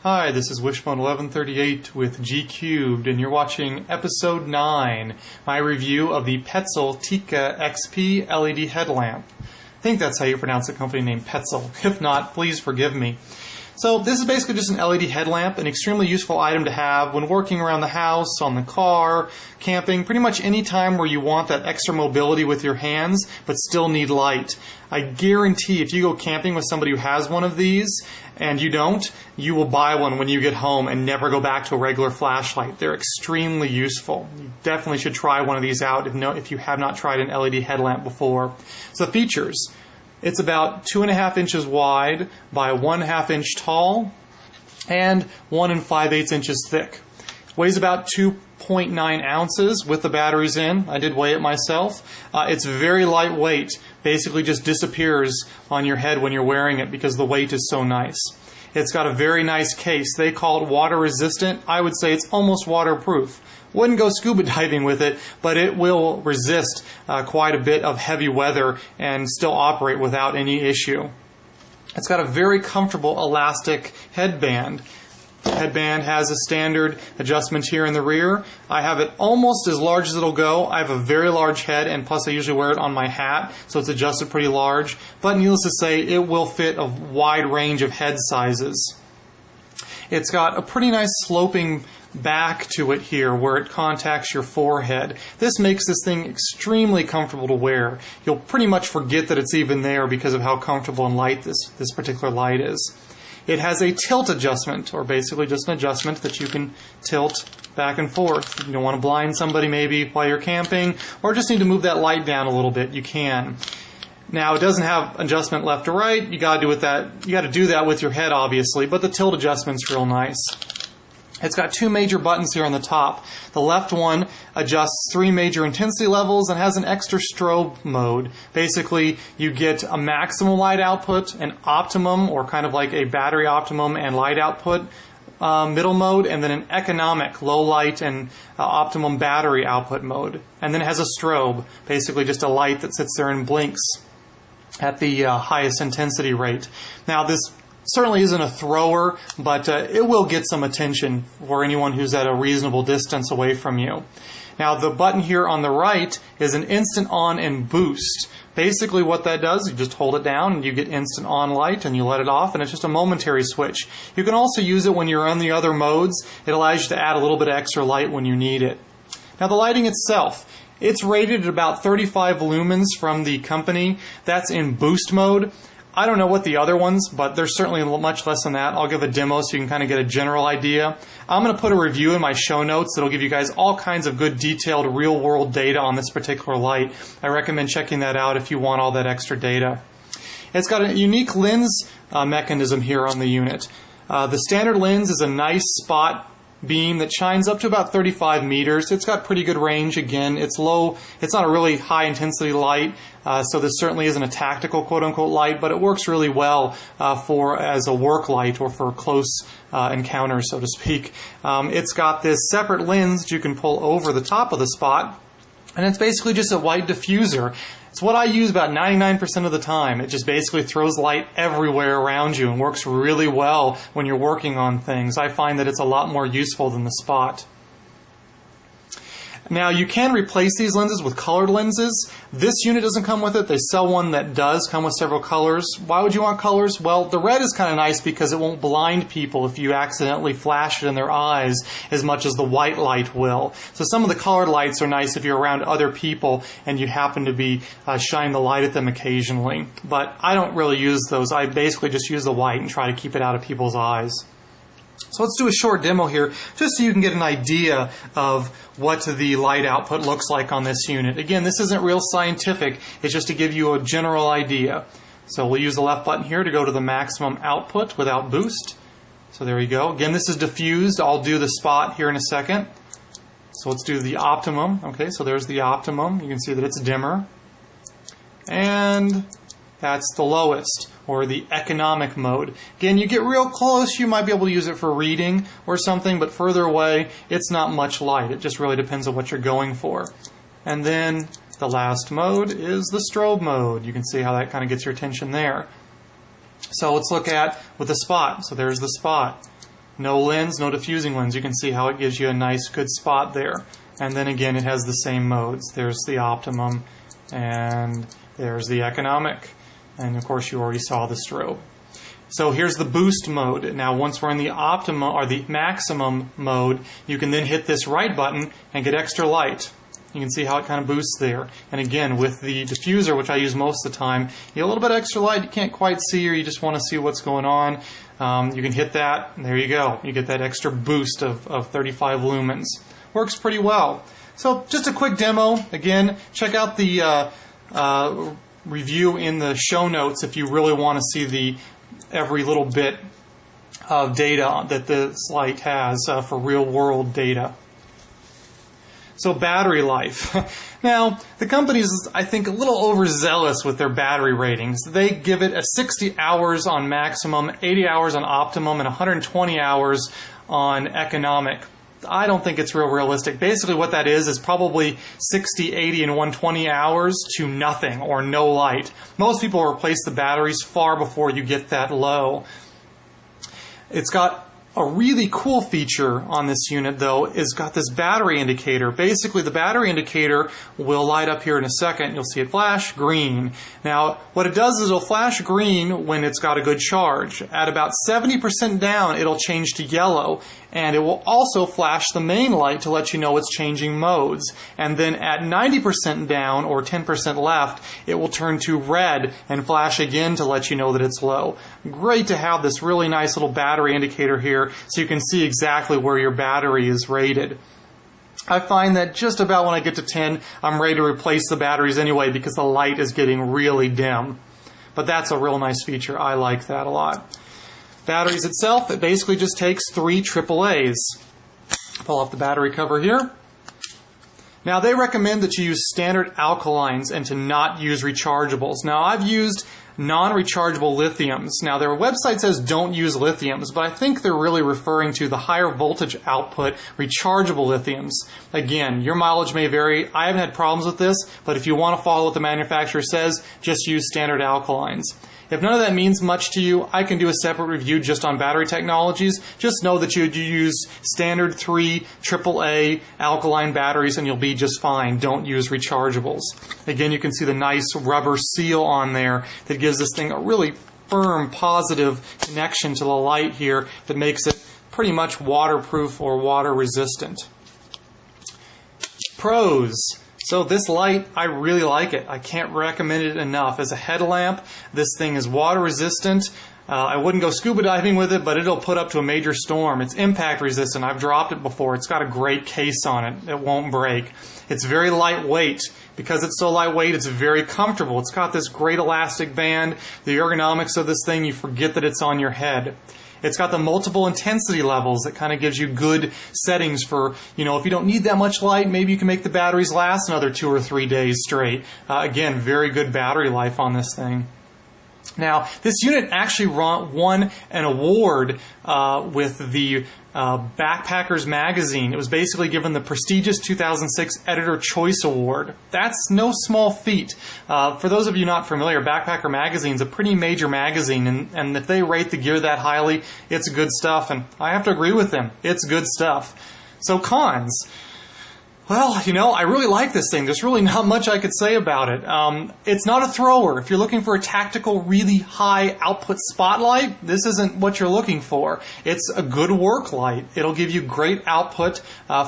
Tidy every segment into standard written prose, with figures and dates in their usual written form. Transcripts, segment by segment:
Hi, this is Wishbone 1138 with G Cubed, and you're watching Episode 9, my review of the Petzl Tikka XP LED headlamp. I think that's how you pronounce the company name, Petzl. If not, please forgive me. So this is basically just an LED headlamp, an extremely useful item to have when working around the house, on the car, camping, pretty much any time where you want that extra mobility with your hands but still need light. I guarantee if you go camping with somebody who has one of these and you don't, you will buy one when you get home and never go back to a regular flashlight. They're extremely useful. You definitely should try one of these out if you have not tried an LED headlamp before. So features. It's about 2.5 inches wide by 1/2 inch tall and 1 5/8 inches thick. Weighs about 2.9 ounces with the batteries in. I did weigh it myself. It's very lightweight. Basically just disappears on your head when you're wearing it because the weight is so nice. It's got a very nice case. They call it water resistant. I would say it's almost waterproof. Wouldn't go scuba diving with it, but it will resist quite a bit of heavy weather and still operate without any issue. It's got a very comfortable elastic headband. The headband has a standard adjustment here in the rear. I have it almost as large as it'll go. I have a very large head, and plus I usually wear it on my hat, so it's adjusted pretty large. But needless to say, it will fit a wide range of head sizes. It's got a pretty nice sloping back to it here where it contacts your forehead. This makes this thing extremely comfortable to wear. You'll pretty much forget that it's even there because of how comfortable and light this particular light is. It has a tilt adjustment, or basically just an adjustment that you can tilt back and forth. You don't want to blind somebody maybe while you're camping, or just need to move that light down a little bit, you can. Now, it doesn't have adjustment left to right. You got to do that with your head, obviously, but the tilt adjustment's real nice. It's got two major buttons here on the top. The left one adjusts 3 major intensity levels and has an extra strobe mode. Basically, you get a maximum light output, an optimum, or kind of like a battery optimum and light output middle mode, and then an economic low light and optimum battery output mode. And then it has a strobe, basically just a light that sits there and blinks at the highest intensity rate. Now, this certainly isn't a thrower, but it will get some attention for anyone who's at a reasonable distance away from you. Now, the button here on the right is an instant on and boost. Basically what that does, you just hold it down and you get instant on light, and you let it off, and it's just a momentary switch. You can also use it when you're on the other modes. It allows you to add a little bit of extra light when you need it. Now, the lighting itself, it's rated at about 35 lumens from the company. That's in boost mode. I don't know what the other ones, but there's certainly much less than that. I'll give a demo so you can kind of get a general idea. I'm going to put a review in my show notes that'll give you guys all kinds of good detailed real-world data on this particular light. I recommend checking that out if you want all that extra data. It's got a unique lens mechanism here on the unit. The standard lens is a nice spot beam that shines up to about 35 meters. It's got pretty good range. Again, it's low. It's not a really high intensity light, so this certainly isn't a tactical quote-unquote light, but it works really well as a work light or for close encounters, so to speak. It's got this separate lens that you can pull over the top of the spot, and it's basically just a white diffuser. It's what I use about 99% of the time. It just basically throws light everywhere around you and works really well when you're working on things. I find that it's a lot more useful than the spot. Now, you can replace these lenses with colored lenses. This unit doesn't come with it. They sell one that does come with several colors. Why would you want colors? Well, the red is kind of nice because it won't blind people if you accidentally flash it in their eyes as much as the white light will. So some of the colored lights are nice if you're around other people and you happen to be shining the light at them occasionally. But I don't really use those. I basically just use the white and try to keep it out of people's eyes. So let's do a short demo here just so you can get an idea of what the light output looks like on this unit. Again, this isn't real scientific. It's just to give you a general idea. So we'll use the left button here to go to the maximum output without boost. So there you go. Again, this is diffused. I'll do the spot here in a second. So let's do the optimum. Okay, so there's the optimum. You can see that it's dimmer. And that's the lowest, or the economic mode. Again, you get real close, you might be able to use it for reading or something, but further away, it's not much light. It just really depends on what you're going for. And then the last mode is the strobe mode. You can see how that kind of gets your attention there. So let's look at with the spot. So there's the spot. No lens, no diffusing lens. You can see how it gives you a nice, good spot there. And then again, it has the same modes. There's the optimum, and there's the economic. And of course, you already saw the strobe. So here's the boost mode. Now, once we're in the optimum or the maximum mode, you can then hit this right button and get extra light. You can see how it kind of boosts there. And again, with the diffuser, which I use most of the time, you get a little bit of extra light you can't quite see, or you just want to see what's going on. You can hit that, and there you go. You get that extra boost of 35 lumens. Works pretty well. So just a quick demo. Again, check out the review in the show notes if you really want to see every little bit of data that this light has for real-world data. So battery life. Now, the company is, I think, a little overzealous with their battery ratings. They give it a 60 hours on maximum, 80 hours on optimum, and 120 hours on economic. I don't think it's real realistic. Basically what that is probably 60, 80, and 120 hours to nothing or no light. Most people replace the batteries far before you get that low. It's got a really cool feature on this unit, though, is got this battery indicator. Basically, the battery indicator will light up here in a second. You'll see it flash green. Now, what it does is it'll flash green when it's got a good charge. At about 70% down, it'll change to yellow, and it will also flash the main light to let you know it's changing modes. And then at 90% down, or 10% left, it will turn to red and flash again to let you know that it's low. Great to have this really nice little battery indicator here, so you can see exactly where your battery is rated. I find that just about when I get to 10, I'm ready to replace the batteries anyway because the light is getting really dim. But that's a real nice feature. I like that a lot. Batteries itself, it basically just takes 3 AAAs. Pull off the battery cover here. Now, they recommend that you use standard alkalines and to not use rechargeables. Now, I've used non-rechargeable lithiums. Now, their website says don't use lithiums, but I think they're really referring to the higher voltage output rechargeable lithiums. Again, your mileage may vary. I haven't had problems with this, but if you want to follow what the manufacturer says, just use standard alkalines. If none of that means much to you, I can do a separate review just on battery technologies. Just know that you use standard 3 AAA alkaline batteries and you'll be just fine. Don't use rechargeables. Again, you can see the nice rubber seal on there that gives this thing a really firm, positive connection to the light here that makes it pretty much waterproof or water resistant. Pros. So this light, I really like it. I can't recommend it enough. As a headlamp, this thing is water resistant. I wouldn't go scuba diving with it, but it'll put up to a major storm. It's impact resistant. I've dropped it before. It's got a great case on it. It won't break. It's very lightweight. Because it's so lightweight, it's very comfortable. It's got this great elastic band. The ergonomics of this thing, you forget that it's on your head. It's got the multiple intensity levels that kind of gives you good settings for, if you don't need that much light, maybe you can make the batteries last another 2 or 3 days straight. Again, very good battery life on this thing. Now, this unit actually won an award with the Backpackers magazine. It was basically given the prestigious 2006 Editor Choice Award. That's no small feat. For those of you not familiar, Backpacker magazine is a pretty major magazine, and if they rate the gear that highly, it's good stuff, and I have to agree with them. It's good stuff. So cons. Well, I really like this thing. There's really not much I could say about it. It's not a thrower. If you're looking for a tactical, really high output spotlight, this isn't what you're looking for. It's a good work light. It'll give you great output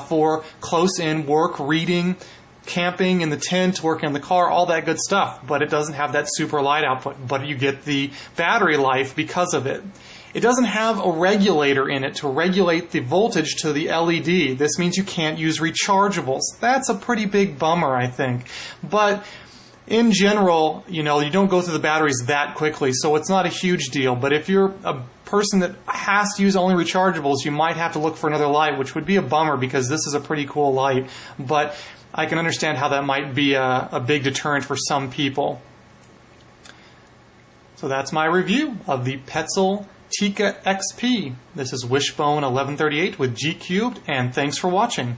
for close-in work, reading, camping in the tent, working in the car, all that good stuff. But it doesn't have that super light output. But you get the battery life because of it. It doesn't have a regulator in it to regulate the voltage to the LED. This means you can't use rechargeables. That's a pretty big bummer, I think. But in general, you don't go through the batteries that quickly, so it's not a huge deal. But if you're a person that has to use only rechargeables, you might have to look for another light, which would be a bummer because this is a pretty cool light. But I can understand how that might be a big deterrent for some people. So that's my review of the Petzl Tikka XP. This is Wishbone 1138 with G Cubed, and thanks for watching.